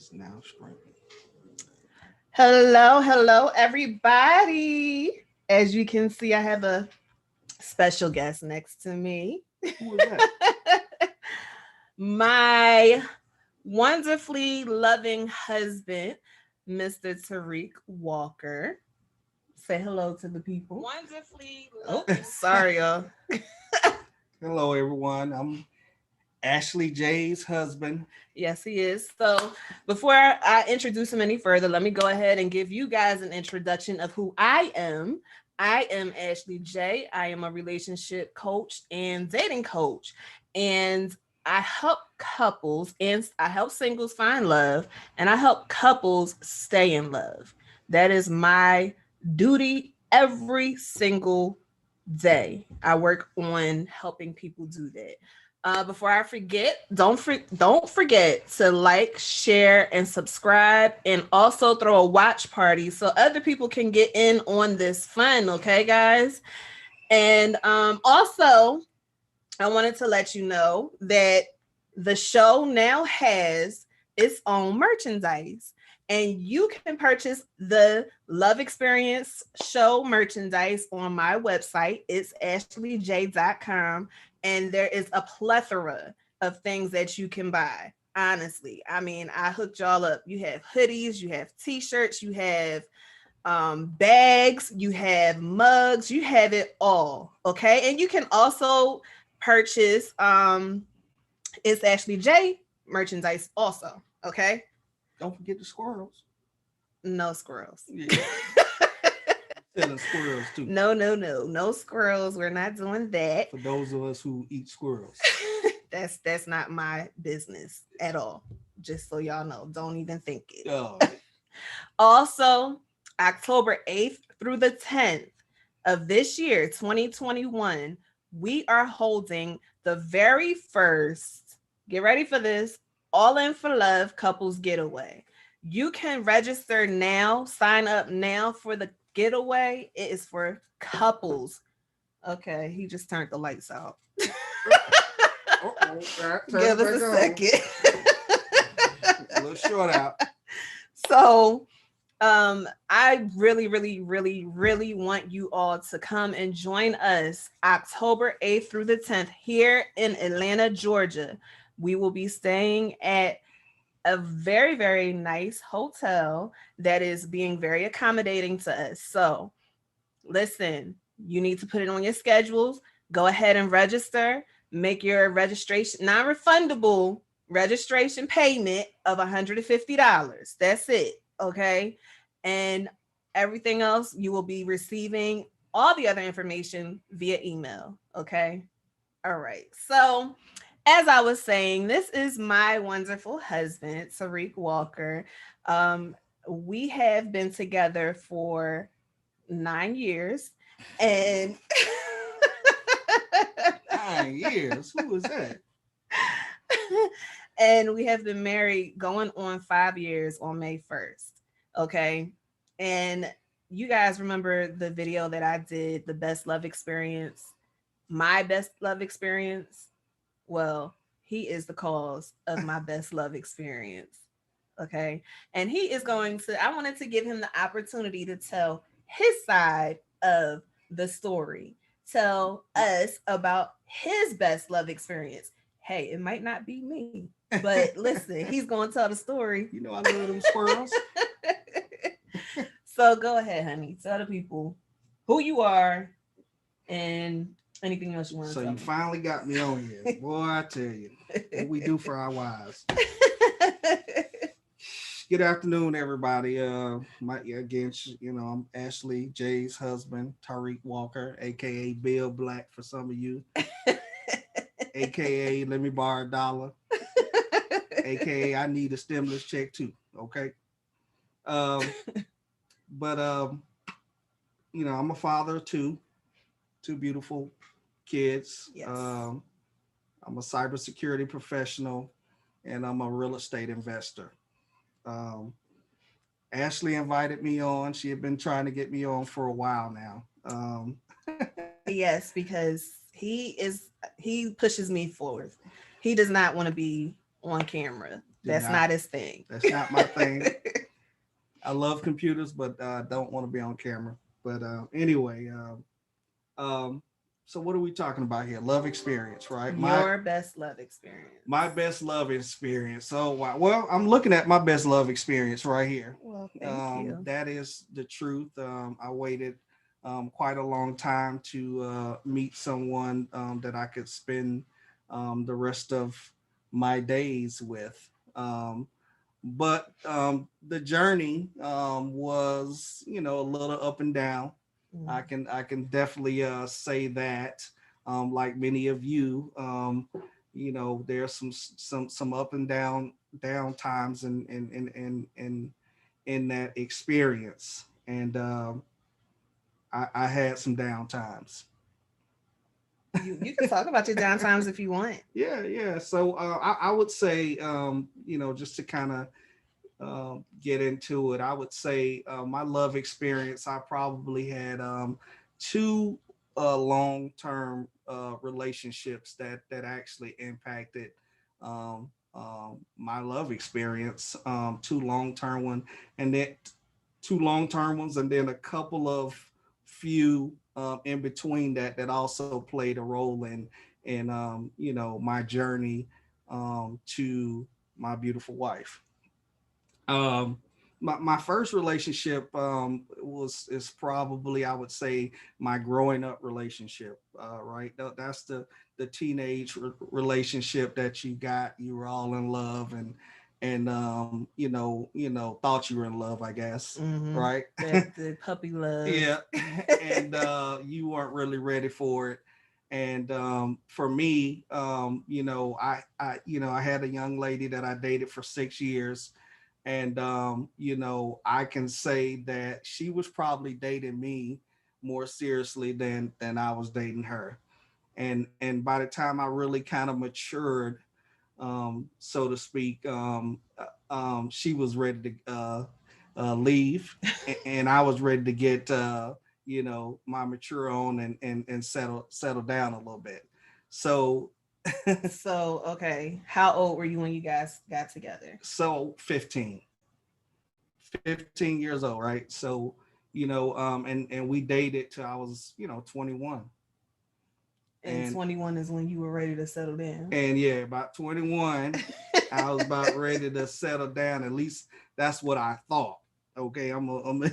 is now streaming. Hello, everybody. As you can see, I have a special guest next to me. Who is that? My wonderfully loving husband, Mr. Tariq Walker. Say hello to the people. Sorry, y'all. Hello, everyone. I'm Ashley J's husband. Yes, he is. So, before I introduce him any further, let me go ahead and give you guys an introduction of who I am. I am Ashley J. I am a relationship coach and dating coach. And I help couples and I help singles find love and I help couples stay in love. That is my duty every single day. I work on helping people do that. Before I forget, don't forget to like, share, and subscribe, and also throw a watch party so other people can get in on this fun. Okay, guys. And also, I wanted to let you know that the show now has its own merchandise. And you can purchase the Love Experience show merchandise on my website. It's ashleyj.com. And there is a plethora of things that you can buy. Honestly, I mean, I hooked y'all up. You have hoodies, you have t-shirts, you have bags, you have mugs, you have it all. Okay. And you can also purchase it's Ashley J merchandise also. Okay. Don't forget the squirrels. No squirrels. Yeah. Selling squirrels too. No squirrels. We're not doing that. For those of us who eat squirrels. That's not my business at all. Just so y'all know. Don't even think it. Oh. Also, October 8th through the 10th of this year, 2021, we are holding the very first, get ready for this, All In for Love couples getaway. You can register now, sign up now for the getaway. It is for couples. Okay, he just turned the lights out. Give us a second. A little short out. So, I really want you all to come and join us October 8th through the 10th here in Atlanta, Georgia. We will be staying at a very nice hotel that is being very accommodating to us. So, listen, you need to put it on your schedules. Go ahead and register. Make your registration non-refundable registration payment of $150. That's it. Okay. And everything else you will be receiving all the other information via email. Okay. All right. So, as I was saying, this is my wonderful husband, Tariq Walker. We have been together for 9 years, and 9 years. Who was that? and we have been married going on 5 years on May 1st. Okay. And you guys remember the video that I did, the best love experience, my best love experience? Well, he is the cause of my best love experience. Okay. And he is going to, I wanted to give him the opportunity to tell his side of the story, tell us about his best love experience. Hey, it might not be me, but listen, he's going to tell the story. You know I love them squirrels. So go ahead, honey. Tell the people who you are and anything else you want to So tell you me. finally got me on here. Boy, I tell you, what we do for our wives. Good afternoon, everybody. Again, I'm Ashley J's husband, Tariq Walker, aka Bill Black for some of you, aka Let Me Borrow $1, aka I need a stimulus check too. Okay. Um, but I'm a father of two beautiful kids. Yes. I'm a cybersecurity professional, and I'm a real estate investor. Um, Ashley invited me on. She had been trying to get me on for a while now. Yes, because he pushes me forward. He does not want to be on camera. That's not his thing. That's not my thing. I love computers, but don't want to be on camera. But anyway, um, so what are we talking about here? Love experience, right? Your best love experience. My best love experience. So, well, I'm looking at my best love experience right here. Well, thank you. That is the truth. I waited quite a long time to meet someone that I could spend the rest of my days with. But the journey was, a little up and down. I can definitely say that. Like many of you, there's some up and down times in that experience, and I had some down times. You can talk about your down times if you want. Yeah. So I would say, just to kind of get into it, I would say my love experience, I probably had two long-term relationships that actually impacted my love experience. Two long-term ones, and then a couple of few in between that also played a role in my journey to my beautiful wife. Um, my first relationship is probably, I would say, my growing up relationship. Right, that's the teenage relationship that you were all in love, and thought you were in love, I guess. Right, the puppy love. Yeah. And you weren't really ready for it. And for me, I had a young lady that I dated for 6 years, and I can say that she was probably dating me more seriously than I was dating her. And by the time I really kind of matured, so to speak, she was ready to leave, and I was ready to get my mature on and settle down a little bit. So So okay, how old were you when you guys got together? So 15 years old, right? So and we dated till I was 21. And 21 is when you were ready to settle down. And yeah, about 21, I was about ready to settle down. At least that's what I thought. Okay, I'm gonna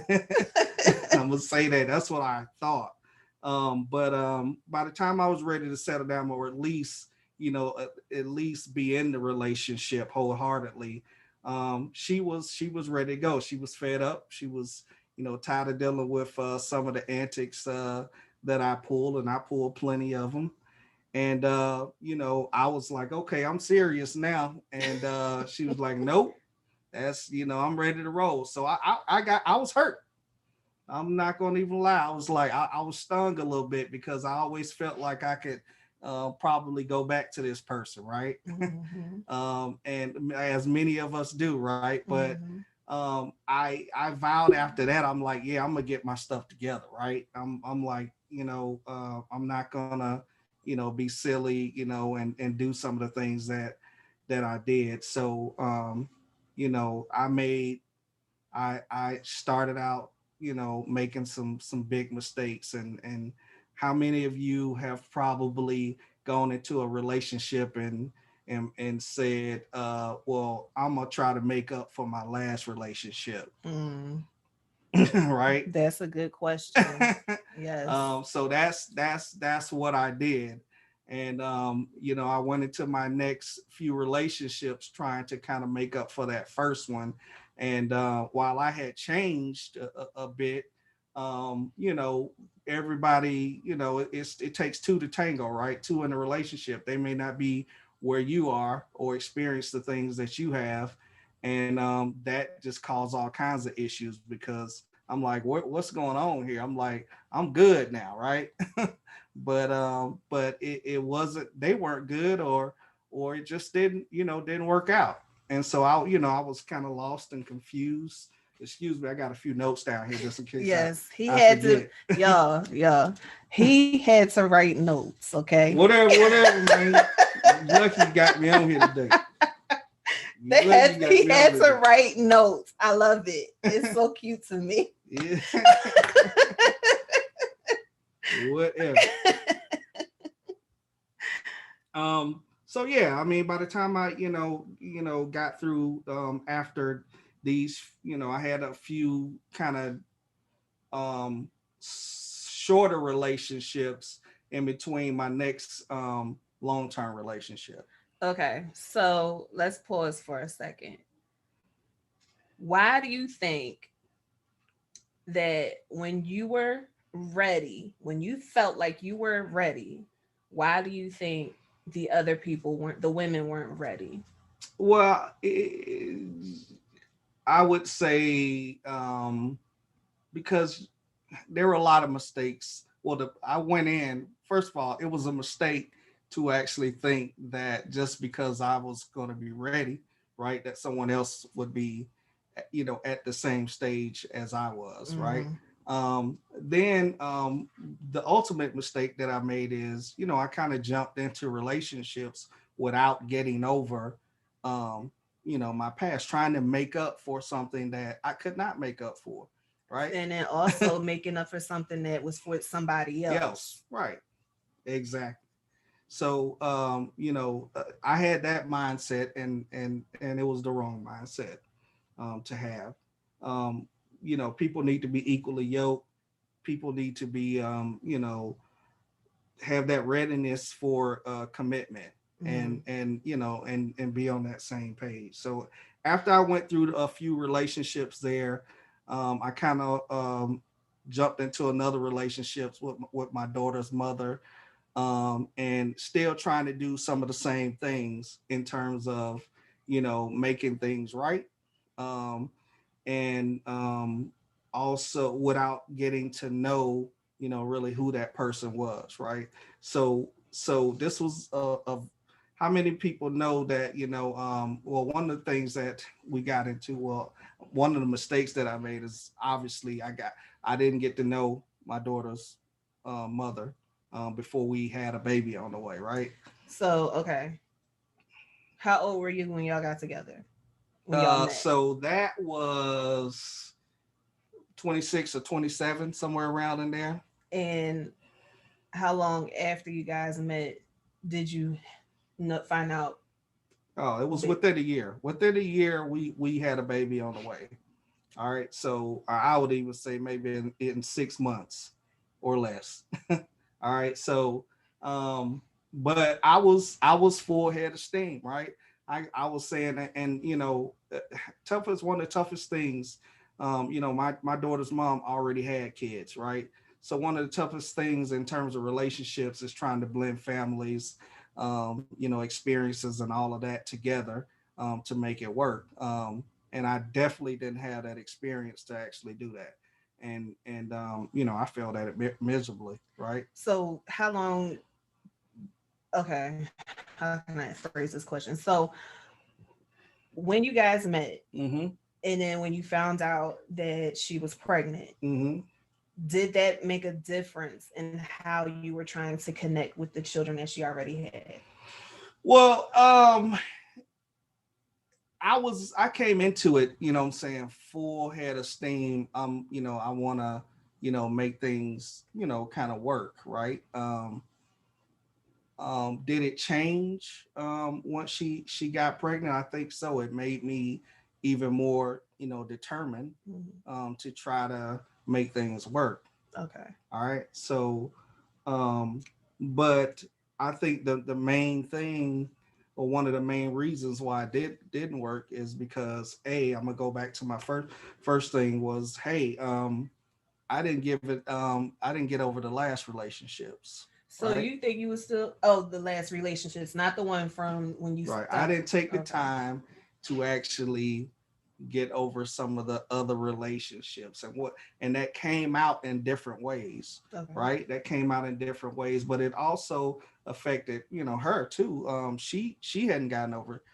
say that. That's what I thought. But by the time I was ready to settle down, or at least at least be in the relationship wholeheartedly, she was ready to go. She was fed up. She was tired of dealing with some of the antics that I pulled, and I pulled plenty of them. And I was like, okay, I'm serious now. And she was like, nope, that's I'm ready to roll. So I was hurt. I'm not gonna even lie. I was like, I was stung a little bit, because I always felt like I could probably go back to this person, right? And as many of us do, right? But I vowed after that, I'm like, yeah, I'm gonna get my stuff together, right? I'm like, I'm not gonna be silly, and do some of the things that I did. So I started out making some big mistakes. And how many of you have probably gone into a relationship and said, well, I'm gonna try to make up for my last relationship? Right, that's a good question. Yes. So that's what I did. And I went into my next few relationships trying to kind of make up for that first one. And while I had changed a bit, everybody, it takes two to tango, right? Two in a relationship. They may not be where you are or experience the things that you have. And that just caused all kinds of issues, because I'm like, what's going on here? I'm like, I'm good now, right? but it wasn't, they weren't good, or it just didn't work out. And so I was kind of lost and confused. Excuse me, I got a few notes down here just in case. Yes, he had to, y'all. He had to write notes, okay? Whatever, man. Lucky you got me on here today. He had to write notes. I love it. It's so cute to me. Yeah. Whatever. So yeah, I mean, by the time I, got through, after these, I had a few kind of shorter relationships in between my next long-term relationship. Okay, so let's pause for a second. Why do you think that when you were ready, when you felt like you were ready, why do you think the other people weren't, the women weren't ready? Well, I would say because there were a lot of mistakes. Well, I went in, first of all, it was a mistake to actually think that just because I was going to be ready, right, that someone else would be, at the same stage as I was, right? Then the ultimate mistake that I made is, I kind of jumped into relationships without getting over, um, my past, trying to make up for something that I could not make up for, right? And then also making up for something that was for somebody else. Right. Exactly. So I had that mindset, and it was the wrong mindset to have. Um, people need to be equally yoked. People need to be have that readiness for commitment, and be on that same page. So after I went through a few relationships there, I kind of jumped into another relationship with my daughter's mother, and still trying to do some of the same things in terms of making things right, um, and also without getting to know really who that person was, right? So this was of how many people know that well, one of the things that we got into, well, one of the mistakes that I made is obviously I didn't get to know my daughter's mother before we had a baby on the way, right? So, okay. How old were you when y'all got together? When y'all met? So that was 26 or 27, somewhere around in there. And how long after you guys met did you find out? Oh, it was within a year. Within a year, we had a baby on the way. All right. So I would even say maybe in 6 months or less. All right. So, but I was full head of steam, right? I was saying that, and tough is one of the toughest things. My daughter's mom already had kids, right? So one of the toughest things in terms of relationships is trying to blend families, experiences and all of that together, to make it work. And I definitely didn't have that experience to actually do that. And I failed at it miserably, right? So, how long? Okay, how can I phrase this question? So, when you guys met, Mm-hmm. and then when you found out that she was pregnant, Mm-hmm. did that make a difference in how you were trying to connect with the children that she already had? Well, I came into it, what I'm saying, full head of steam. I wanna, make things, kind of work, right? Did it change once she got pregnant? I think so. It made me even more, determined to try to make things work. Okay. All right. So, um, but I think the main thing, or one of the main reasons why it didn't work, is because I'm gonna go back to my first thing was, hey, I didn't get over the last relationships, So right? you think you was still the last relationships, not the one from when you Right. I stopped? didn't take the Okay. time to actually get over some of the other relationships, and that came out in different ways, Okay. right? That came out in different ways, but it also affected, her too. She hadn't gotten over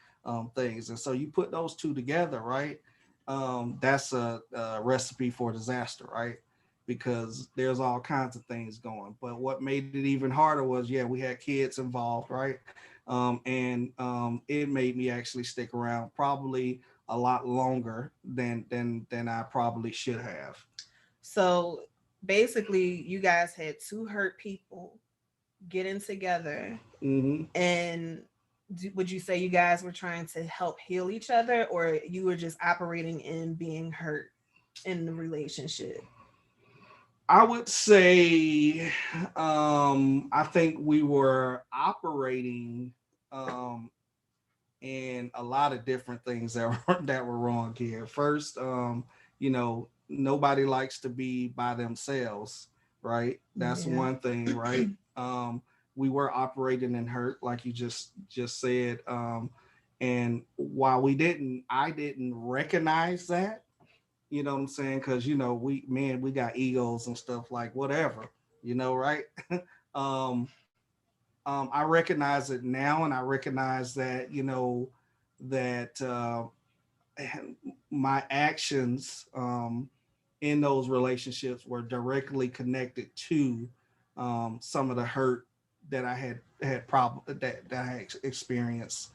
things, and so you put those two together, right? That's a recipe for disaster, right? Because there's all kinds of things going. But what made it even harder was, yeah, we had kids involved, right? And it made me actually stick around probably a lot longer than I probably should have. So basically, you guys had two hurt people getting together, Hmm. and would you say you guys were trying to help heal each other, or you were just operating in being hurt in the relationship? I would say, I think we were operating um, in a lot of different things that were wrong here. First, nobody likes to be by themselves, right? That's Yeah. one thing, right? We were operating in hurt, like you just said, and while I didn't recognize that. You know what I'm saying? Because we got egos and stuff like whatever, right? um, I recognize it now, and I recognize that that my actions in those relationships were directly connected to some of the hurt that I had problem that I had experienced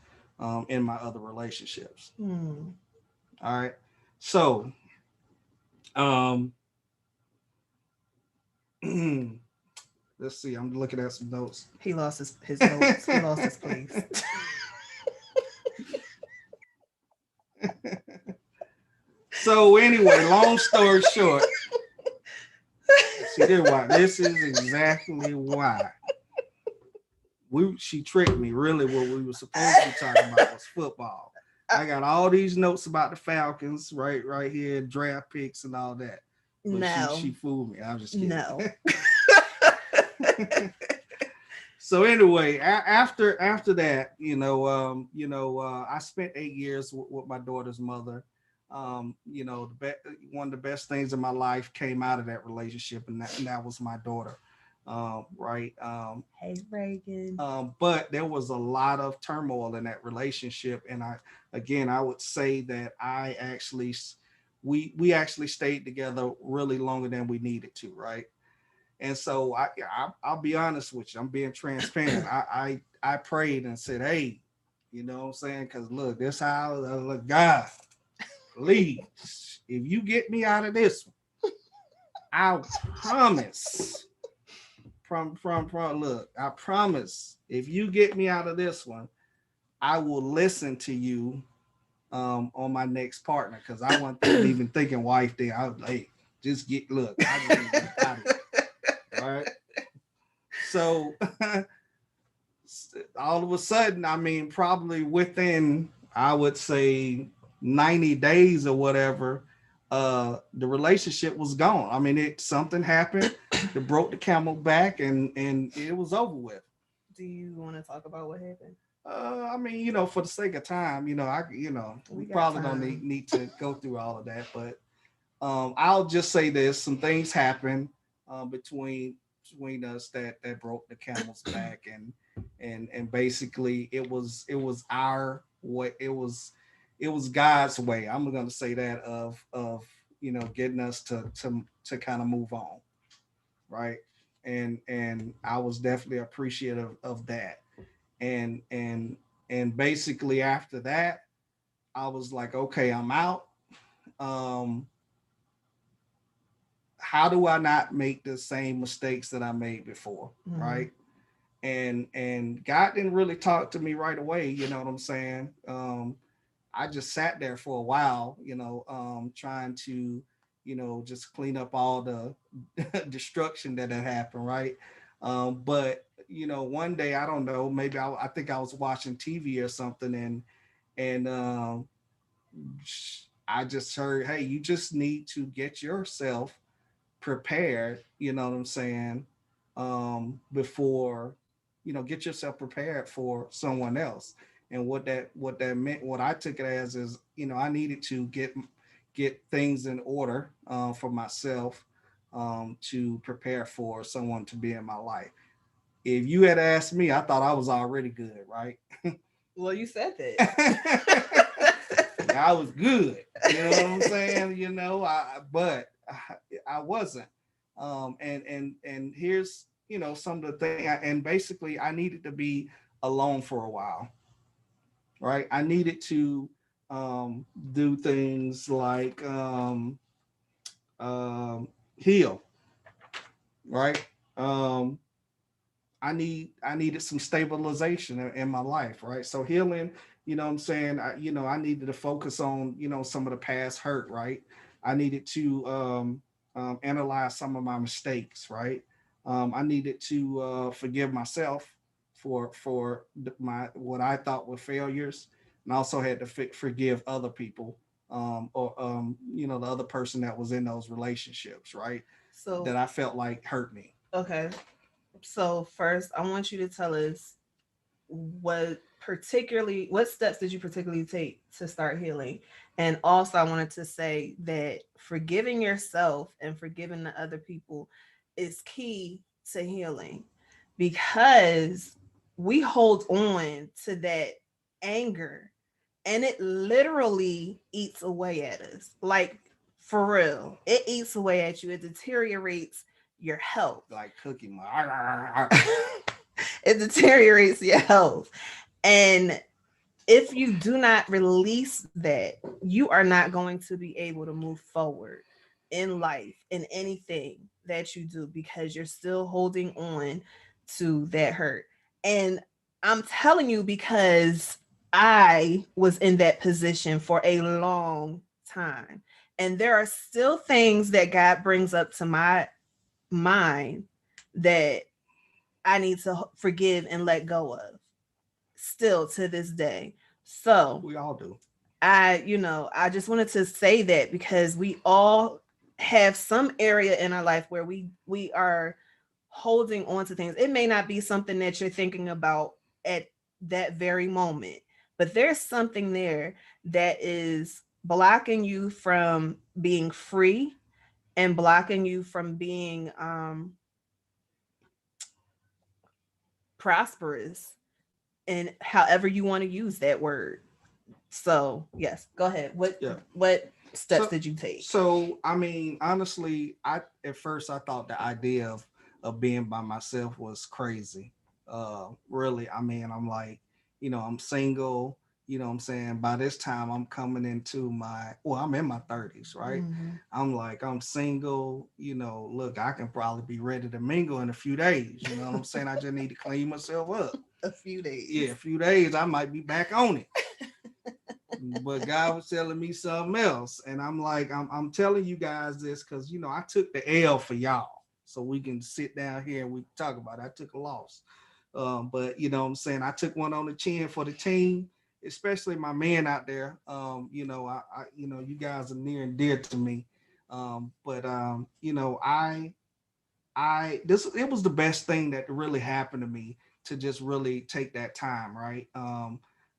in my other relationships. Hmm. All right, so um, let's see. I'm looking at some notes. He lost his notes. He lost his place. So anyway, long story short, see this why. This is exactly why she tricked me. Really, what we were supposed to be talking about was football. I got all these notes about the Falcons right here, draft picks and all that. But No. she fooled me. I'm just kidding. No. So anyway, after that, I spent 8 years with my daughter's mother. One of the best things in my life came out of that relationship, and that was my daughter. Right. Hey, Reagan. But there was a lot of turmoil in that relationship, and I would say that we actually stayed together really longer than we needed to, right? And so I'll be honest with you. I'm being transparent. I prayed and said, hey, you know what I'm saying? Because look, this how look, God, please, if you get me out of this one, I promise. From look, I promise if you get me out of this one, I will listen to you on my next partner because I wasn't even thinking wife thing. I was like, just get look, I just need to get out of it. All right. So all of a sudden, I mean, probably within, I would say, 90 days or whatever, the relationship was gone. I mean, something happened that broke the camel back, and it was over with. Do you want to talk about what happened? I mean, for the sake of time, we We got probably don't time. need to go through all of that, but I'll just say this: some things happened between us that broke the camel's back, and basically it was our way. It was God's way. I'm gonna say that of getting us to kind of move on, right? And I was definitely appreciative of that, and basically after that, I was like, okay, I'm out. Um, how do I not make the same mistakes that I made before, Mm-hmm. right? And God didn't really talk to me right away. You know what I'm saying? I just sat there for a while, trying to, just clean up all the destruction that had happened, right? But one day I don't know, maybe I think I was watching TV or something, and I just heard, hey, you just need to get yourself prepared, you know what I'm saying, before, get yourself prepared for someone else. And what that meant, what I took it as is, I needed to get things in order for myself, to prepare for someone to be in my life. If you had asked me, I thought I was already good, right? Well, you said I was good. You know what I'm saying? But I wasn't. And here's some of the thing. And basically, I needed to be alone for a while, right? I needed to do things like heal, right? Um, I needed some stabilization in my life, right? So healing, you know what I'm saying? I needed to focus on, some of the past hurt, right? I needed to analyze some of my mistakes, right? I needed to forgive myself for my what I thought were failures, and I also had to forgive other people, or the other person that was in those relationships, right? That So, I felt like hurt me. okay. So first, I want you to tell us what steps did you particularly take to start healing? And also, I wanted to say that forgiving yourself and forgiving the other people is key to healing, because we hold on to that anger and it literally eats away at us. Like, for real, it eats away at you. It deteriorates your health. Like cookie my It deteriorates your health. And if you do not release that, you are not going to be able to move forward in life, in anything that you do, because you're still holding on to that hurt. And I'm telling you, because I was in that position for a long time. And there are still things that God brings up to my mind that I need to forgive and let go of, still to this day. So We all do. I just wanted to say that, because we all have some area in our life where we are holding on to things. It may not be something that you're thinking about at that very moment, but there's something there that is blocking you from being free and blocking you from being prosperous, and however you want to use that word. So yes, go ahead. Yeah. What steps So did you take? I mean, honestly, I at first I thought the idea of being by myself was crazy. Really, I mean, I'm like, I'm single, what I'm saying? By this time I'm coming into I'm in my 30s, right? Mhm. I'm like, I'm single, look, I can probably be ready to mingle in a few days, you know what I'm saying? I just need to clean myself up. A few Yeah, days. a few days I might be back on it, but God was telling me something else. And I'm like, I'm telling you guys this because, I took the L for y'all. So we can sit down here and we can talk about it. I took a loss. But, what I'm saying? I took one on the chin for the team, especially my man out there. You guys are near and dear to me. It was the best thing that really happened to me to just really take that time, right?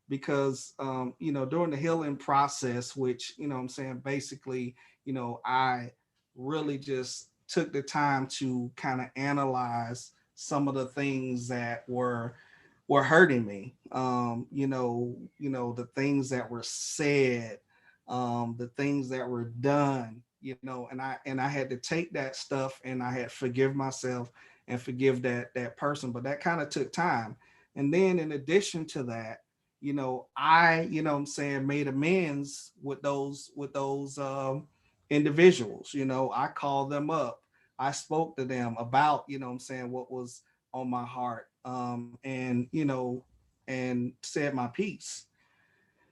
Because during the healing process, which I'm saying, basically, I really just took the time to kind of analyze some of the things that were hurting me. The things that were said, the things that were done, and I had to take that stuff and I had to forgive myself and forgive that person. But that kind of took time. And then in addition to that, I, I'm saying, made amends with those individuals. I called them up. I spoke to them about, I'm saying, what was on my heart, and said my piece.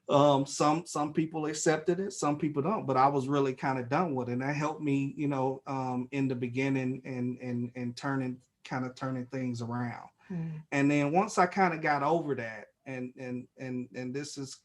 Some people accepted it, some people don't, but I was really kind of done with it. And that helped me, in the beginning, and turning things around. Mm. And then once I kind of got over that, and this is,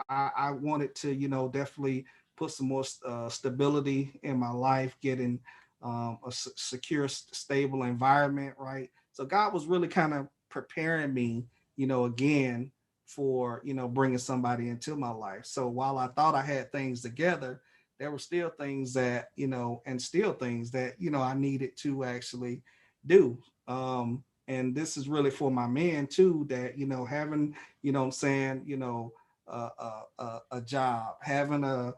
I wanted to, definitely put some more stability in my life, getting a secure, stable environment, right? So God was really kind of preparing me, again, for bringing somebody into my life. So while I thought I had things together, there were still things that, and still things that, I needed to actually do. And this is really for my men too, that having, I'm saying, a job, having a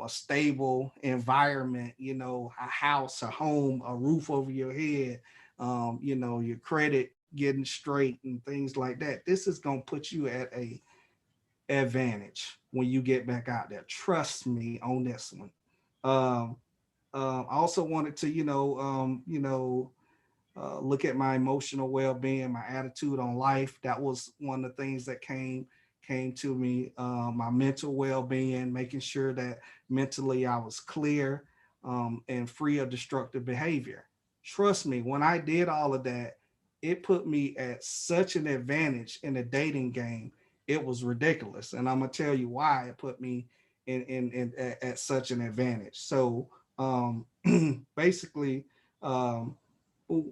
stable environment, a house, a home, a roof over your head, your credit, getting straight and things like that. This is gonna put you at a advantage when you get back out there. Trust me on this one. Um, I also wanted to, look at my emotional well-being, my attitude on life. That was one of the things that came to me. My mental well-being, making sure that mentally I was clear and free of destructive behavior. Trust me, when I did all of that, it put me at such an advantage in the dating game. It was ridiculous, and I'm gonna tell you why it put me at such an advantage. So basically, um,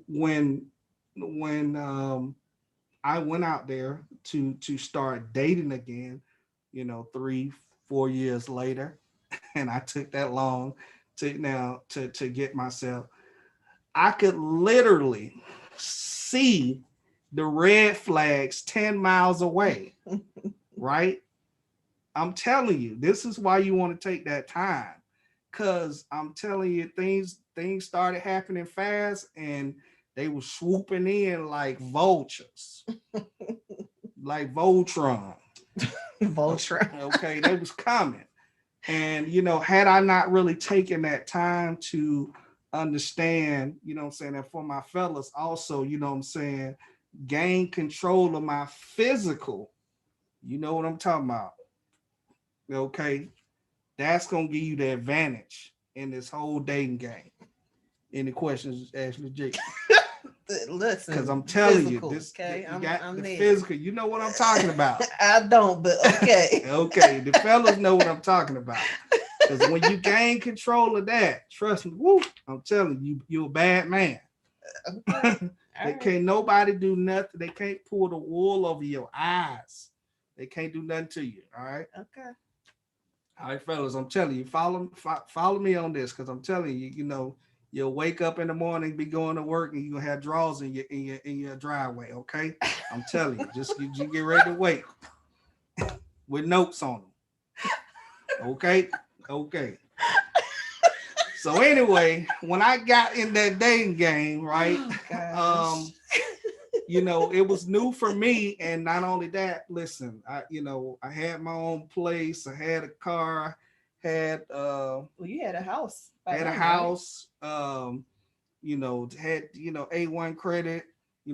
when I went out there to start dating again, 3 4 years later, and I took that long to get myself. I could literally see the red flags 10 miles away, right? I'm telling you, this is why you want to take that time. Cause I'm telling you, things started happening fast and they were swooping in like vultures, like Voltron. Voltron. Okay, they was coming. And had I not really taken that time to understand, what I'm saying, and for my fellas also, what I'm saying, gain control of my physical, you know what I'm talking about. Okay, that's gonna give you the advantage in this whole dating game. Any questions, Ashley J? Listen, because I'm telling physical, you, this okay? you got I'm the there. physical. You know what I'm talking about. I don't, but okay. Okay, the fellas know what I'm talking about. Because when you gain control of that, trust me, woo, I'm telling you, you're a bad man. Okay. They can't nobody do nothing. They can't pull the wool over your eyes. They can't do nothing to you. All right. Okay. All right, fellas. I'm telling you, follow me on this because I'm telling you, you'll wake up in the morning, be going to work, and you gonna have drawers in your driveway. Okay. I'm telling you, just you get ready to wait with notes on them. Okay. Okay. So anyway, when I got in that dating game, right? Oh, It was new for me, and not only that, listen, I had my own place, I had a car, had well, you had a house. had a house, had A1 credit,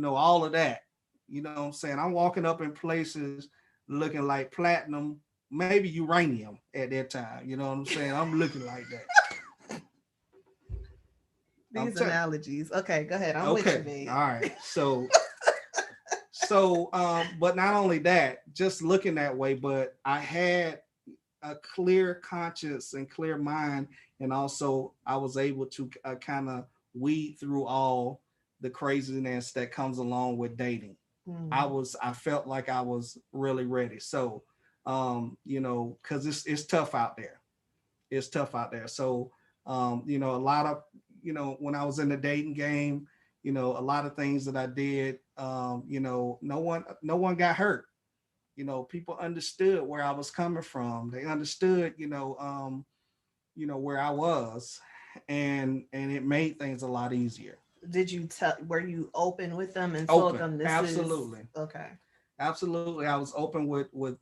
all of that. You know what I'm saying? I'm walking up in places looking like platinum, maybe uranium at that time. You know what I'm saying? I'm looking like that. These analogies. Okay, go ahead. I'm with you, babe. All right. But not only that, just looking that way, but I had a clear conscience and clear mind, and also I was able to kind of weed through all the craziness that comes along with dating. I felt like I was really ready. So, because it's tough out there. It's tough out there. So, a lot of, when I was in the dating game, a lot of things that I did, no one got hurt. People understood where I was coming from. They understood, where I was, and it made things a lot easier. Did you were you open with them and Open. told them this Absolutely. is okay? Absolutely. I was open with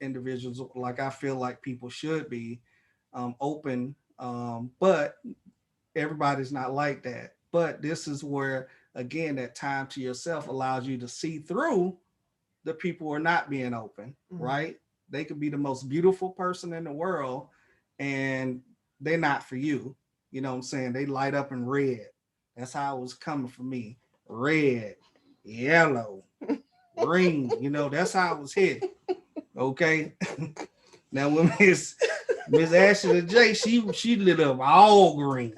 individuals like I feel like people should be open. But everybody's not like that. But this is where, again, that time to yourself allows you to see through the people who are not being open, right? They could be the most beautiful person in the world and they're not for you. You know what I'm saying? They light up in red. That's how it was coming for me. Red, yellow, green. That's how it was hit. Okay. Now when Miss Ashley J, she lit up all green.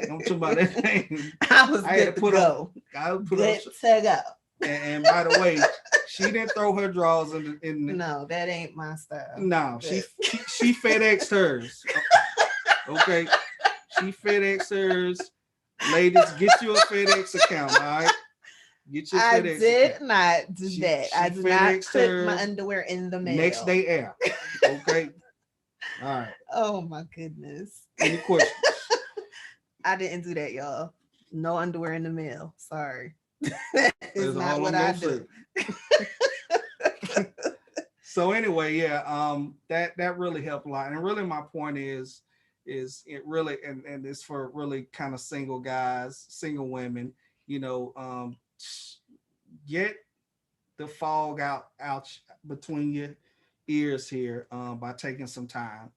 I'm talking about that thing. I had to put up. I put up. To go. And by the way, she didn't throw her drawers in the. No, that ain't my style. No, she FedExed hers. Okay, she FedExed hers. Ladies, get you a FedEx account, all right? Get your I FedEx did account. not do that. I did not put my underwear in the mail. Next day air. Okay. All right. Oh my goodness. Any questions? I didn't do that, y'all. No underwear in the mail. Sorry. Is not what I do. So anyway, yeah, that really helped a lot. And really my point is it really and it's for really kind of single guys, single women, you know, get the fog out between your ears here by taking some time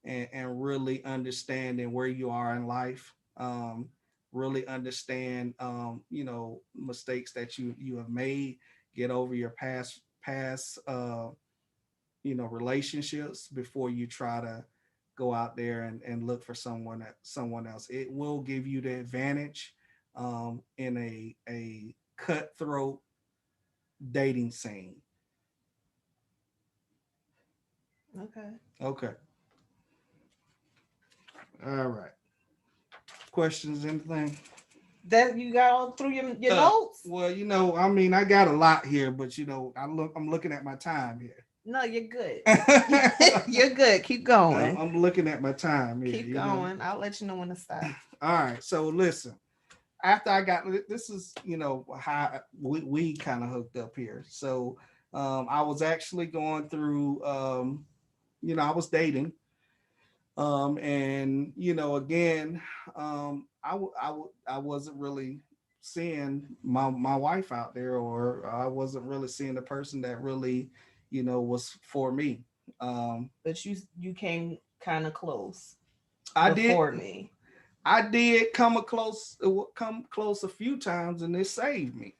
and really understanding where you are in life. Really understand you know, mistakes that you have made, get over your past you know, relationships before you try to go out there and look for someone else. It will give you the advantage in a cutthroat dating scene. Okay. Okay. All right. Questions, anything? That you got all through your notes? Well, you know, I mean, I got a lot here, but you know, I'm looking at my time here. No, you're good. You're good. Keep going. I'm looking at my time here. Keep going. I'll let you know when to stop. All right. So listen, after I got this is, you know, how we kind of hooked up here. So I was actually going through you know, I was dating. And you know, again, I wasn't really seeing my wife out there, or I wasn't really seeing the person that really, you know, was for me. But you came kind of close I before did me. I did come close a few times, and it saved me.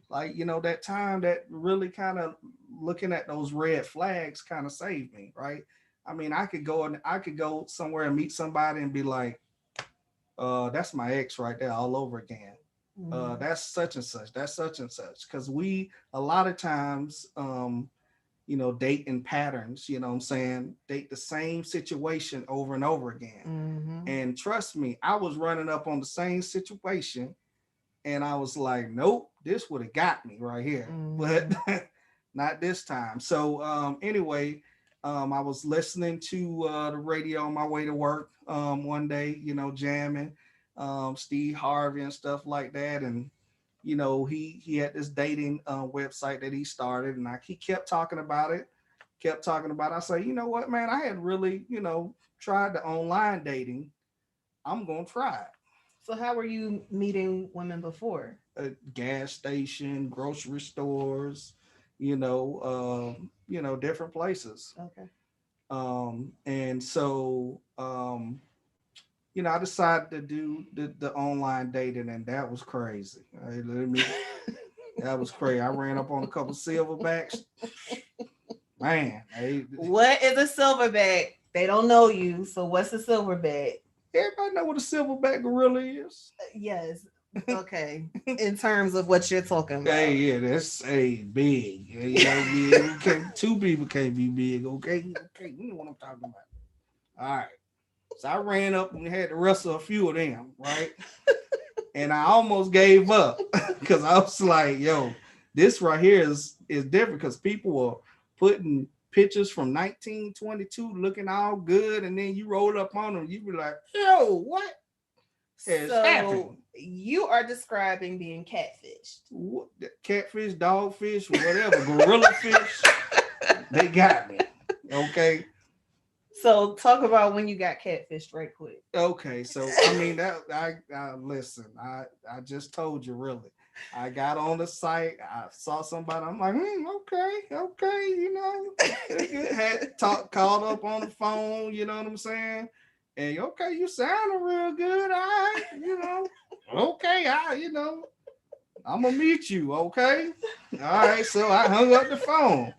Like, you know, that time that really kind of looking at those red flags kind of saved me, right? I mean, I could go somewhere and meet somebody and be like, that's my ex right there all over again. That's such and such. That's such and such. Because we a lot of times, you know, date in patterns. You know what I'm saying? Date the same situation over and over again. Mm-hmm. And trust me, I was running up on the same situation, and I was like, nope, this would have got me right here, but not this time. So anyway, I was listening to the radio on my way to work one day, you know, jamming Steve Harvey and stuff like that, and you know, he had this dating website that he started, and he kept talking about it, kept talking about it. I say, you know what, man, I had really, you know, tried the online dating. I'm gonna try it. So how were you meeting women before? A gas station, grocery stores, you know, different places. Okay. And so, you know, I decided to do the online dating, and that was crazy. That was crazy. I ran up on a couple silverbacks. Man, what is a silverback? They don't know you, so what's a silverback? Everybody know what a silverback gorilla is. Yes. Okay. In terms of what you're talking about. Hey, yeah, that's big. You know, two people can't be big. Okay, you know what I'm talking about. All right. So I ran up and had to wrestle a few of them, right? And I almost gave up because I was like, yo, this right here is different, because people were putting pictures from 1922 looking all good, and then you roll up on them, you be like, yo, what is happening? You are describing being catfished. What, catfish, dogfish, whatever, gorilla fish, they got me. Okay. So talk about when you got catfished right quick. Okay, so I mean that I listen, I just told you, really. I got on the site, I saw somebody, I'm like, okay, you know, had called up on the phone, you know what I'm saying? And okay, you sounding real good, all right, you know. Okay, you know, I'm gonna meet you, okay? All right, so I hung up the phone.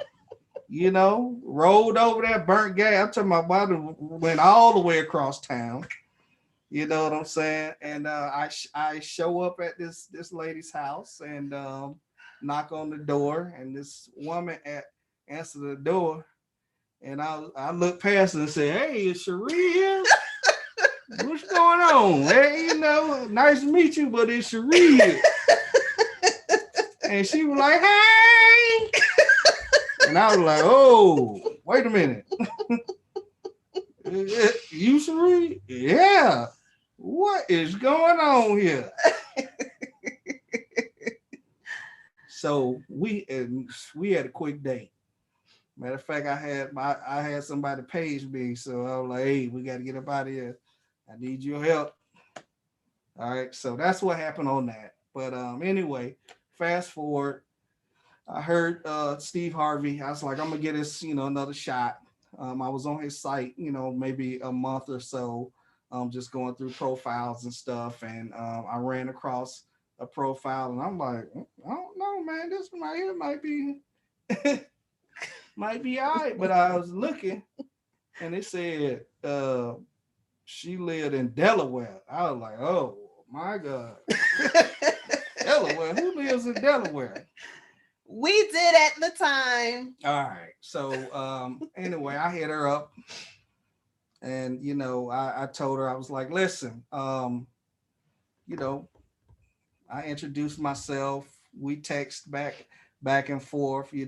You know, rolled over there, burnt gas. I'm talking about body went all the way across town. You know what I'm saying? And I show up at this lady's house and knock on the door, and this woman answer the door, and I look past her and say, "Hey, is Cherie here? What's going on? Hey, you know, nice to meet you, but it's Cherie here." And she was like, "Hey." And I was like, oh, wait a minute. You Cherie? Yeah. What is going on here? So we had a quick date. Matter of fact, I had somebody page me, so I was like, "Hey, we got to get up out of here. I need your help." All right, so that's what happened on that. But anyway, fast forward, I heard Steve Harvey. I was like, I'm gonna get this, another shot. I was on his site, maybe a month or so, just going through profiles and stuff, and I ran across a profile, and I'm like, I don't know, man, this one right here might be might be all right. But I was looking, and it said she lived in Delaware. I was like, oh my God. Delaware. Who lives in Delaware? We did at the time. All right. So anyway, I hit her up, and I told her, I was like, listen, you know, I introduced myself. We text back and forth, and We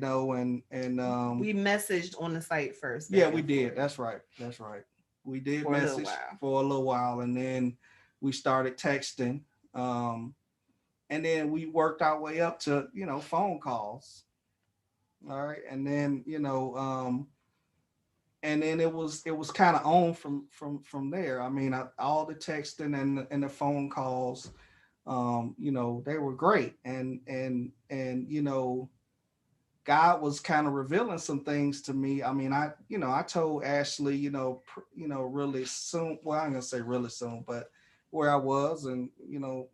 messaged on the site first. yeah, we did. That's right. That's right. We did message for a little while, and then we started texting. And then we worked our way up to phone calls. All right, and then it was kind of on from there. I mean, all the texting and the phone calls, they were great, and God was kind of revealing some things to me. I mean, I told Ashley, really soon. Well, I'm gonna say really soon, but where I was and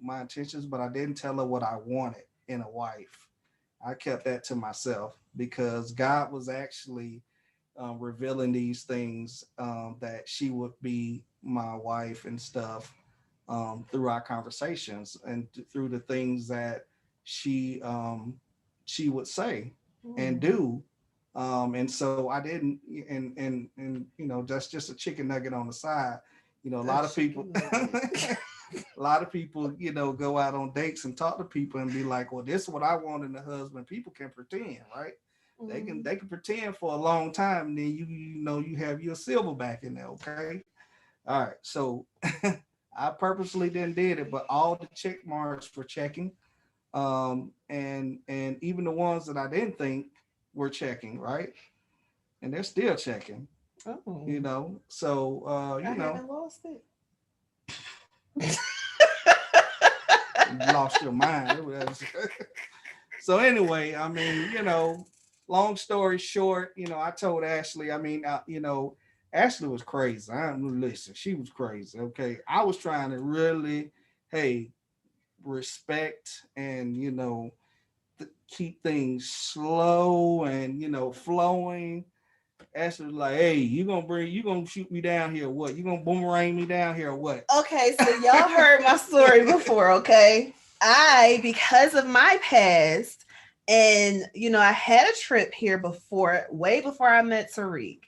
my intentions, but I didn't tell her what I wanted in a wife. I kept that to myself because God was actually revealing these things, that she would be my wife and stuff, through our conversations and through the things that she would say and do. And so I didn't, and that's just a chicken nugget on the side. A lot of people, a lot of people, go out on dates and talk to people and be like, well, this is what I want in a husband. People can pretend, right? They can pretend for a long time, and then you have your silverback in there, okay? All right. So I purposely didn't did it, but all the check marks for checking. And even the ones that I didn't think were checking, right? And they're still checking. So I haven't lost it. You lost your mind. So anyway, I mean, long story short, I told Ashley, I mean, Ashley was crazy. Listen, she was crazy. Okay. I was trying to really, hey, respect and, keep things slow and, flowing. Ashley was like, hey, you gonna shoot me down here or what? You gonna boomerang me down here or what? Okay, so y'all heard my story before, okay? Because of my past, and I had a trip here before, way before I met Tariq.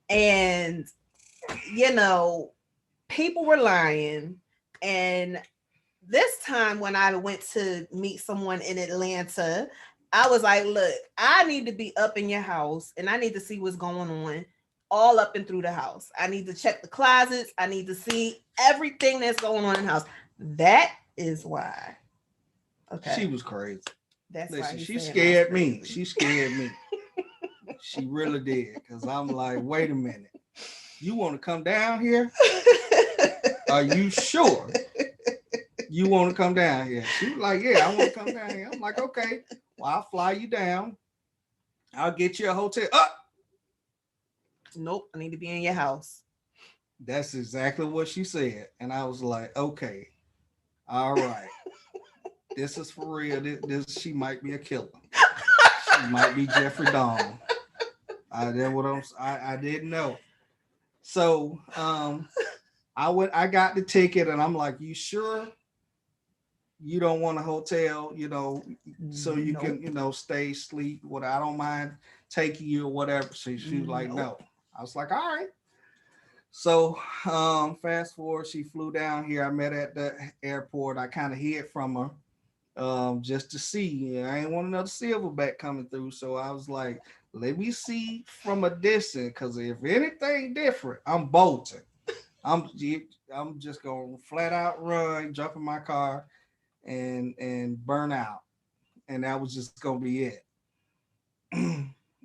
And people were lying. And this time when I went to meet someone in Atlanta, I was like, look, I need to be up in your house and I need to see what's going on all up and through the house. I need to check the closets. I need to see everything that's going on in the house. That is why. Okay. She was crazy. That's Listen, she scared me. She scared me. She really did. Because I'm like, wait a minute. You want to come down here? Are you sure you want to come down here? She was like, yeah, I want to come down here. I'm like, okay, well, I'll fly you down. I'll get you a hotel. Nope, I need to be in your house. That's exactly what she said. And I was like, okay, all right. This is for real. This she might be a killer. She might be Jeffrey Dahmer. I didn't know. So I got the ticket and I'm like, you sure you don't want a hotel, so you can, stay, sleep, what I don't mind taking you or whatever. So she was like, no. I was like, all right. So fast forward, she flew down here. I met at the airport. I kind of hid from her. Just to see. I ain't want another silverback coming through. So I was like, let me see from a distance, because if anything different, I'm bolting. I'm just gonna flat out run, jump in my car and burn out. and that was just gonna be it.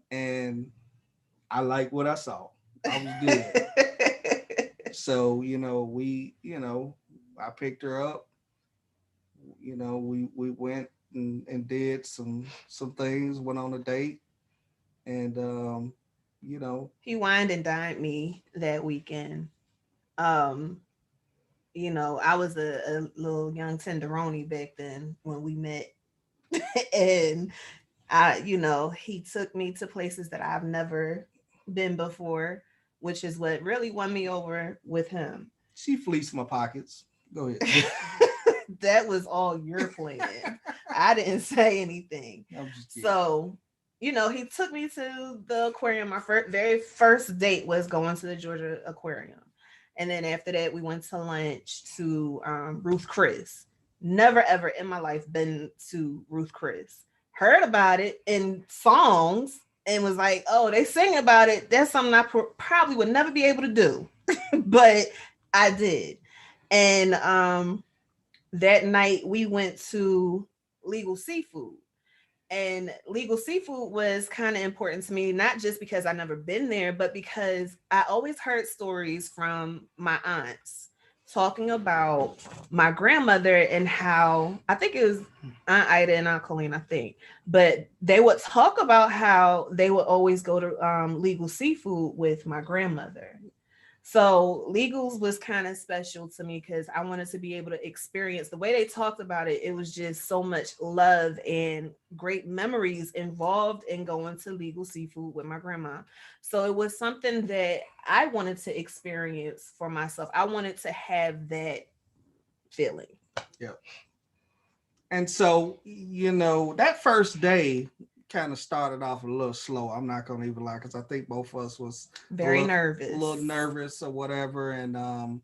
And I like what I saw. I was good. So, I picked her up. We went and did some things, went on a date, and you know, He wined and dined me that weekend. Um, I was a little young tenderoni back then when we met. And he took me to places that I've never been before, which is what really won me over with him. she fleeced my pockets. Go ahead. That was all your plan. I didn't say anything. I'm just kidding. So, he took me to the aquarium. My very first date was going to the Georgia Aquarium. And then after that, we went to lunch to Ruth Chris. Never ever in my life been to Ruth Chris. Heard about it in songs and was like, oh, they sing about it. That's something I probably would never be able to do. But I did. And that night we went to Legal Seafood. And Legal Seafood was kind of important to me, not just because I never been there, but because I always heard stories from my aunts talking about my grandmother and how, I think it was Aunt Ida and Aunt Colleen, I think, but they would talk about how they would always go to Legal Seafood with my grandmother. So Legals was kind of special to me because I wanted to be able to experience the way they talked about it. It was just so much love and great memories involved in going to Legal Seafood with my grandma. So it was something that I wanted to experience for myself. I wanted to have that feeling. Yeah. And so, that first day kind of started off a little slow. I'm not gonna even lie, because I think both of us was Very a little nervous or whatever. And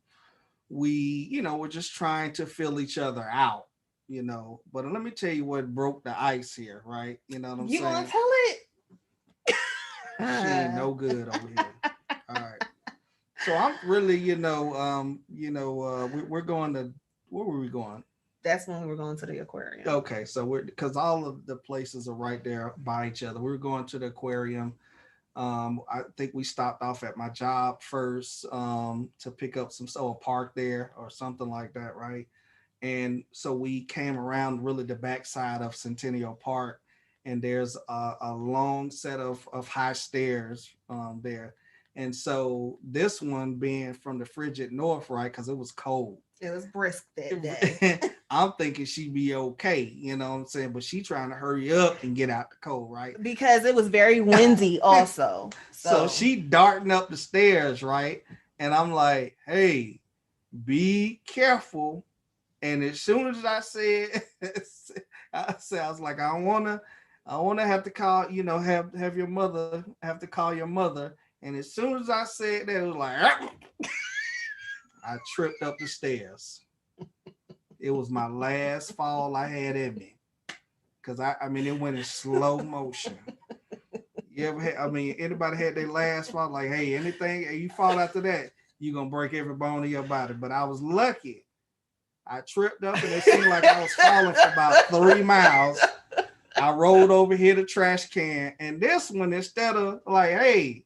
we're just trying to fill each other out, But let me tell you what broke the ice here, right? You know what I'm You saying? gonna tell it? She ain't no good over here. All right. So I'm really, we're going to, where were we going? That's when we were going to the aquarium. Okay, so we're, because all of the places are right there by each other. We were going to the aquarium. I think we stopped off at my job first to pick up some, so a park there or something like that, right? And so we came around really the backside of Centennial Park, and there's a long set of high stairs there. And so this one being from the frigid north, right? Because it was cold. It was brisk that day. I'm thinking she'd be okay, you know what I'm saying? But she trying to hurry up and get out the cold, right? Because it was very windy also. So she darting up the stairs, right? And I'm like, hey, be careful. And as soon as I said, I was like, I wanna have to call, have your mother, have to call your mother. And as soon as I said that, it was like, I tripped up the stairs. It was my last fall I had in me. Cause I mean, it went in slow motion. You ever had, anybody had their last fall? Like, hey, anything, you fall after that, you're gonna break every bone in your body. But I was lucky. I tripped up and it seemed like I was falling for about 3 miles. I rolled over here the trash can. And this one, instead of like, hey,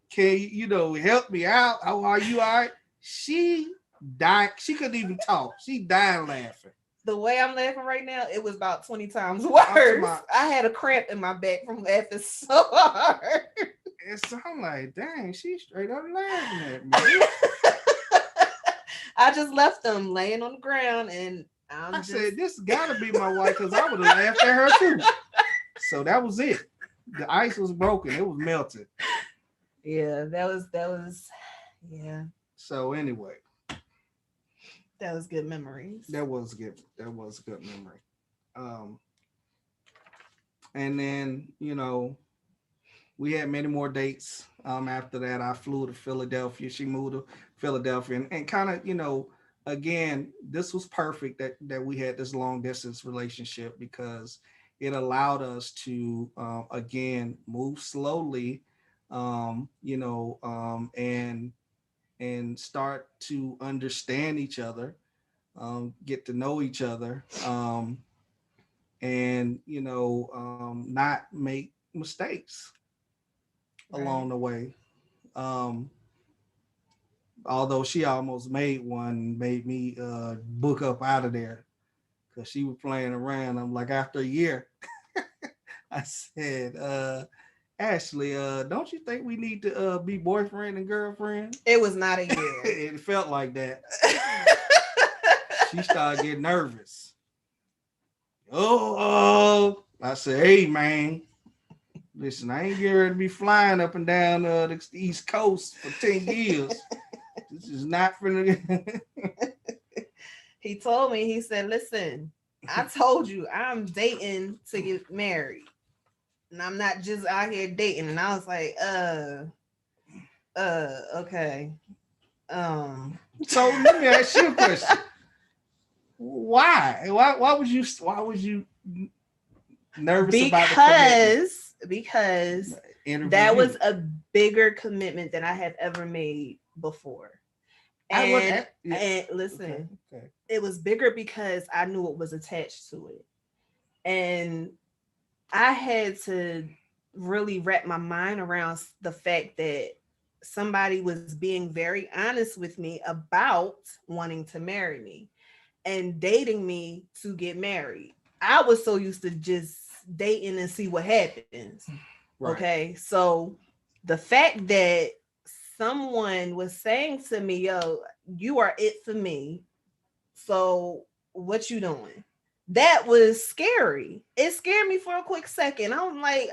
can you help me out? How are you? All right? She died. She couldn't even talk. She died laughing. The way I'm laughing right now, it was about 20 times worse. I had a cramp in my back from laughing so hard. And so I'm like, dang, she straight up laughing at me. I just left them laying on the ground, and I said, this gotta be my wife, because I would have laughed at her too. So that was it. The ice was broken. It was melted. Yeah, that was yeah. So anyway. That was good memories. That was good memory. And then, we had many more dates. After that, I flew to Philadelphia. She moved to Philadelphia, and kind of, again, this was perfect that we had this long distance relationship, because it allowed us to again move slowly, and start to understand each other, get to know each other, and not make mistakes along the way. Um, although she almost made one, made me book up out of there because she was playing around. I'm like, after a year, I said, Ashley, don't you think we need to be boyfriend and girlfriend? It was not a year. It felt like that. She started getting nervous. Oh, I said, hey, man, listen, I ain't getting ready to be flying up and down the East Coast for 10 years. This is not for the... He told me, he said, listen, I told you I'm dating to get married. And I'm not just out here dating. And I was like, okay. So let me ask you a question. Why was you nervous about the commitment? Because that was a bigger commitment than I have ever made before. And listen, okay. It was bigger because I knew what was attached to it. And I had to really wrap my mind around the fact that somebody was being very honest with me about wanting to marry me and dating me to get married. I was so used to just dating and see what happens. Right. Okay. So the fact that someone was saying to me, yo, you are it for me. So what you doing? That was scary. It scared me for a quick second. I'm like,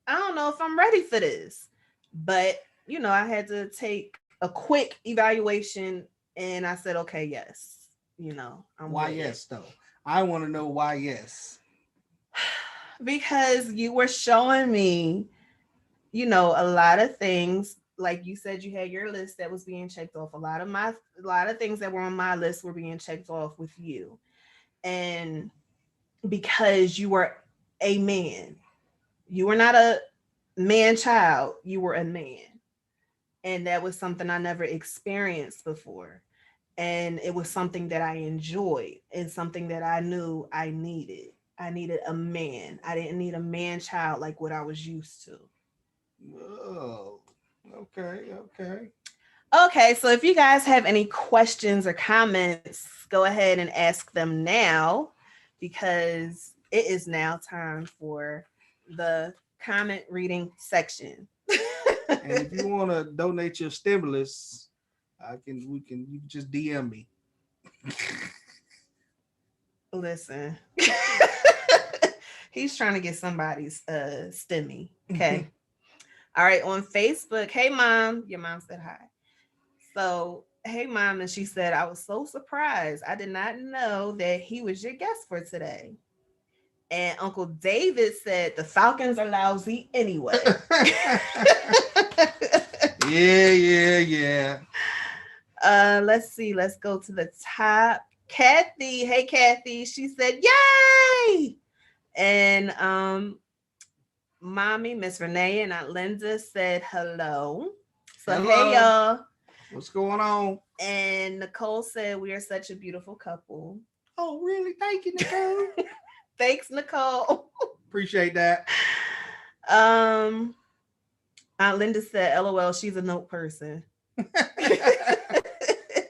I don't know if I'm ready for this. But, I had to take a quick evaluation and I said, okay, yes. Why yes, though? I want to know why yes. Because you were showing me, a lot of things. Like you said, you had your list that was being checked off. A lot of things that were on my list were being checked off with you. And because you were a man, you were not a man child, you were a man. And that was something I never experienced before. And it was something that I enjoyed and something that I knew I needed. I needed a man. I didn't need a man child like what I was used to. Oh, okay. Okay, so if you guys have any questions or comments, go ahead and ask them now because it is now time for the comment reading section. And if you want to donate your stimulus, you can just DM me. Listen. He's trying to get somebody's stimmy. Okay. All right, on Facebook. Hey mom. Your mom said hi. So, hey mom, and she said, I was so surprised. I did not know that he was your guest for today. And Uncle David said the Falcons are lousy anyway. Yeah. Let's see. Let's go to the top. Kathy. Hey Kathy. She said, yay! And mommy, Miss Renee, and Aunt Linda said hello. So hello. Hey y'all. What's going on? And Nicole said we are such a beautiful couple. Oh, really? Thank you, Nicole. Thanks, Nicole. Appreciate that. Aunt Linda said, LOL, she's a note person.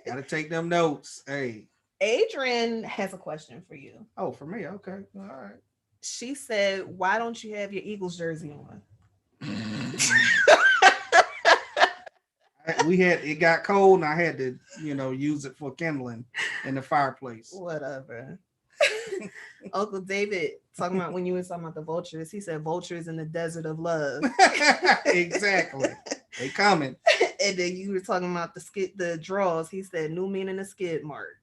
Gotta take them notes. Hey. Adrian has a question for you. Oh, for me? Okay. All right. She said, why don't you have your Eagles jersey on? It got cold and I had to, use it for kindling in the fireplace. Whatever. Uncle David talking about when you were talking about the vultures, he said vultures in the desert of love. Exactly. They coming. And then you were talking about the draws. He said new meaning of skid mark.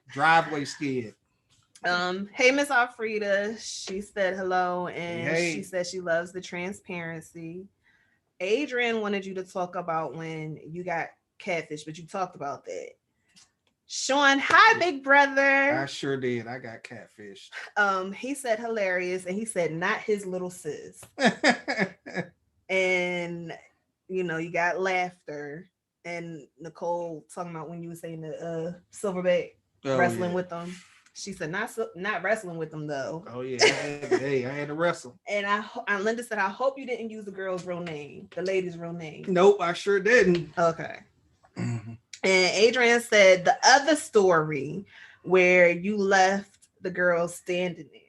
Driveway skid. Hey Miss Alfreda, she said hello and she said she loves the transparency. Adrian wanted you to talk about when you got catfish, but you talked about that. Sean, hi big brother. I sure did. I got catfish. He said hilarious and he said not his little sis. And you got laughter and Nicole talking about when you were saying the silverback wrestling with them. She said, not wrestling with them though. Oh yeah, I had to wrestle. And Linda said, I hope you didn't use the girl's real name, the lady's real name. Nope, I sure didn't. Okay. And Adrian said the other story where you left the girl standing there.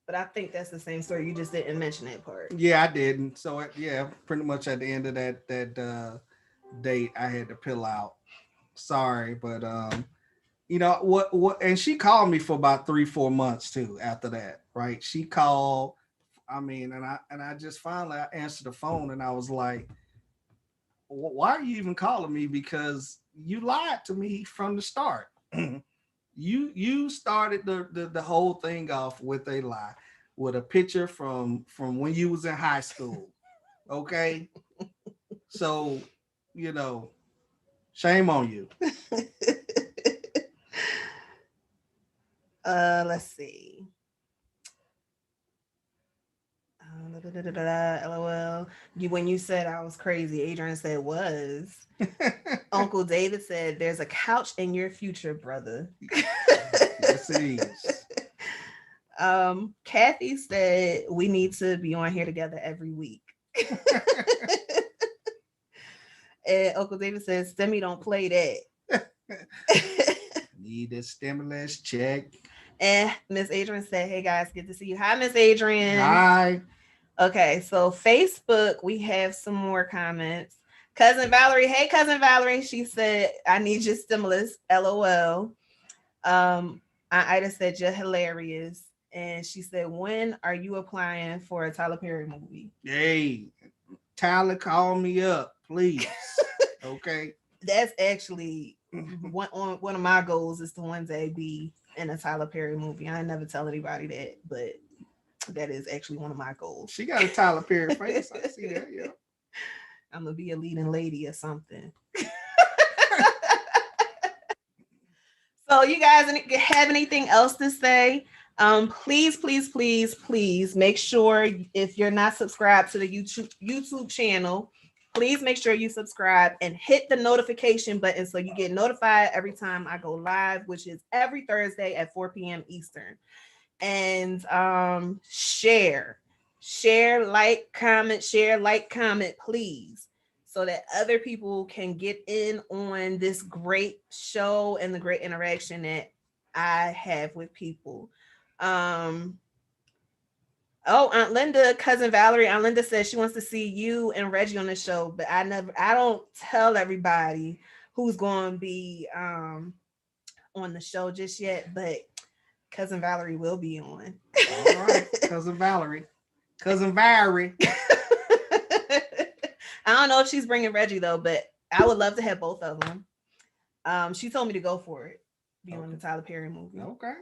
But I think that's the same story. You just didn't mention that part. Yeah, I didn't. So yeah, pretty much at the end of that date, I had to pill out. Sorry, but you know what? And she called me for about 3-4 months too. After that, right? She called. I mean, and I just finally answered the phone, and I was like, "Why are you even calling me? Because you lied to me from the start." You started the whole thing off with a lie, with a picture from when you was in high school. Okay, so you know, shame on you. Let's see. LOL. When you said I was crazy, Adrian said was. Uncle David said, "There's a couch in your future, brother." Yes, it is. Kathy said, "We need to be on here together every week." And Uncle David says, "Stemmy don't play that." Need a stimulus check. And Miss Adrian said, "Hey guys, good to see you." Hi, Miss Adrian. Hi. Okay, so Facebook, we have some more comments. Cousin Valerie, hey Cousin Valerie, she said, "I need your stimulus, LOL." Ida said, "You're hilarious," and she said, "When are you applying for a Tyler Perry movie?" Hey, Tyler, call me up, please. Okay. That's actually one of my goals is to one day be in a Tyler Perry movie. I never tell anybody that, but that is actually one of my goals. She got a Tyler Perry face. I see that. Yeah. I'm gonna be a leading lady or something. So, you guys have anything else to say? Please make sure, if you're not subscribed to the YouTube channel, please make sure you subscribe and hit the notification button so you get notified every time I go live, which is every Thursday at 4 p.m. Eastern. And share, like, comment, please, so that other people can get in on this great show and the great interaction that I have with people. Aunt Linda, Cousin Valerie, Aunt Linda says she wants to see you and Reggie on the show, but I don't tell everybody who's going to be on the show just yet, but Cousin Valerie will be on. All right, Cousin Valerie. I don't know if she's bringing Reggie though, but I would love to have both of them. She told me to go for it, be on the Tyler Perry movie. Okay.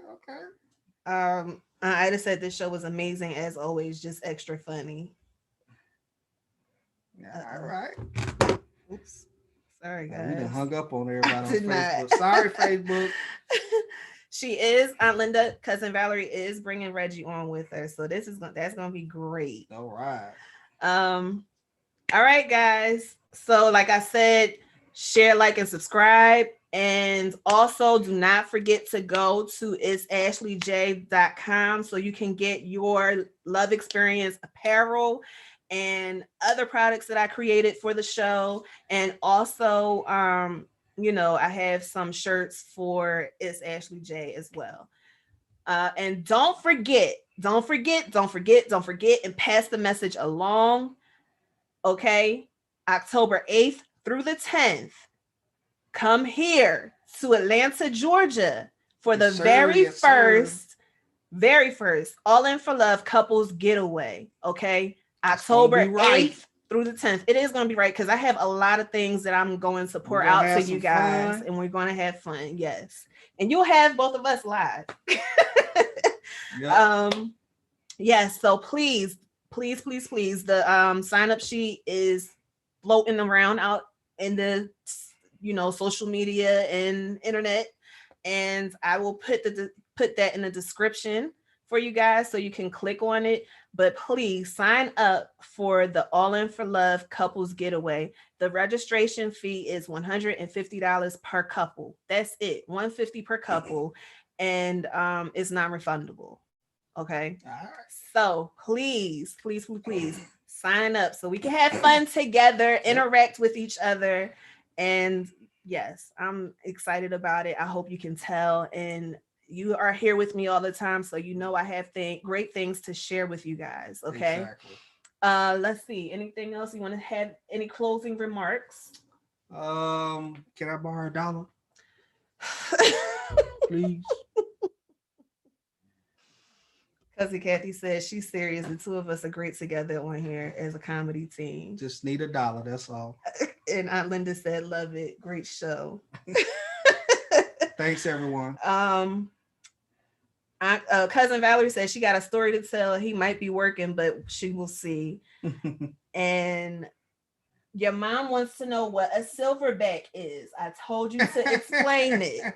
Ida said this show was amazing as always, just extra funny. All right. Oops. Sorry, guys. We done hung up on everybody on Facebook. Sorry, Facebook. She is, Aunt Linda, Cousin Valerie is bringing Reggie on with her, so that's gonna be great. All right. All right, guys. So, like I said, share, like, and subscribe. And also, do not forget to go to itsashleyj.com so you can get your Love Experience apparel and other products that I created for the show. And also, I have some shirts for It's Ashley J as well. And don't forget, and pass the message along. Okay, October 8th through the 10th, come here to Atlanta, Georgia for the very first All In for Love couples getaway. Okay, October 8th through the 10th. It is going to be right because I have a lot of things that I'm going to pour out to you guys, and we're going to have fun. Yes, and you'll have both of us live. Yep. Yes. So please, the sign up sheet is floating around out in the social media and internet, and I will put that in the description for you guys, so you can click on it. But please sign up for the All In for Love couples getaway. The registration fee is $150 per couple. That's it, $150 per couple, and it's non-refundable. Okay, All right. so please, please, please, please sign up so we can have fun together, interact with each other, and yes, I'm excited about it. I hope you can tell, and you are here with me all the time, so you know I have great things to share with you guys. Okay. Exactly. Let's see. Anything else you want to have? Any closing remarks? Can I borrow $1, please? Cousin Kathy says she's serious. The two of us are great together on here as a comedy team. Just need $1. That's all. And Aunt Linda said, "Love it. Great show." Thanks, everyone. Cousin Valerie says she got a story to tell. He might be working, but she will see. And your mom wants to know what a silverback is. I told you to explain it.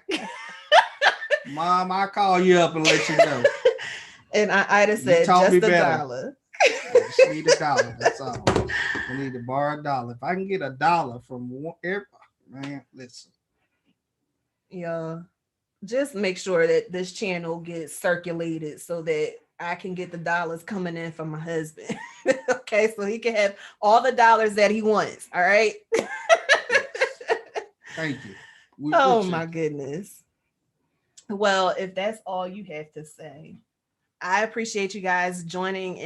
Mom, I'll call you up and let you know. And Ida said, just $1. She need $1. That's all. I need to borrow $1. If I can get $1 from one, man, listen. Yeah, just make sure that this channel gets circulated so that I can get the dollars coming in from my husband. Okay, so he can have all the dollars that he wants. All right. Thank you. Oh my goodness. Well, if that's all you have to say, I appreciate you guys joining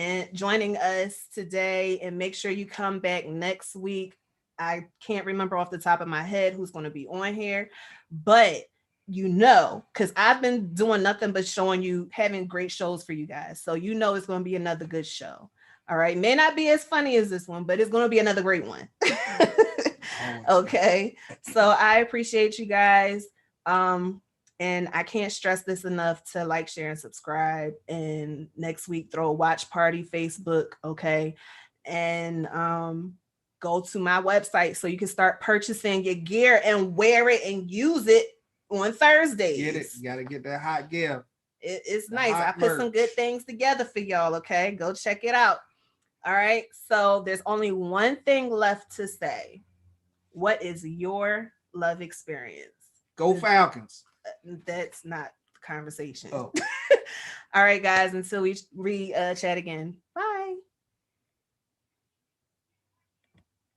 us today, and make sure you come back next week. I can't remember off the top of my head who's going to be on here, but because I've been doing nothing but showing you, having great shows for you guys. So it's going to be another good show. All right. May not be as funny as this one, but it's going to be another great one. Okay. So I appreciate you guys. And I can't stress this enough to like, share, and subscribe. And next week, throw a watch party Facebook. Okay. And go to my website so you can start purchasing your gear and wear it and use it on Thursdays. Get it. You got to get that hot gear. It's nice. I put some good things together for y'all. Okay. Go check it out. All right. So there's only one thing left to say. What is your love experience? Go Falcons. That's not the conversation. Oh. All right, guys. Until we chat again. Bye.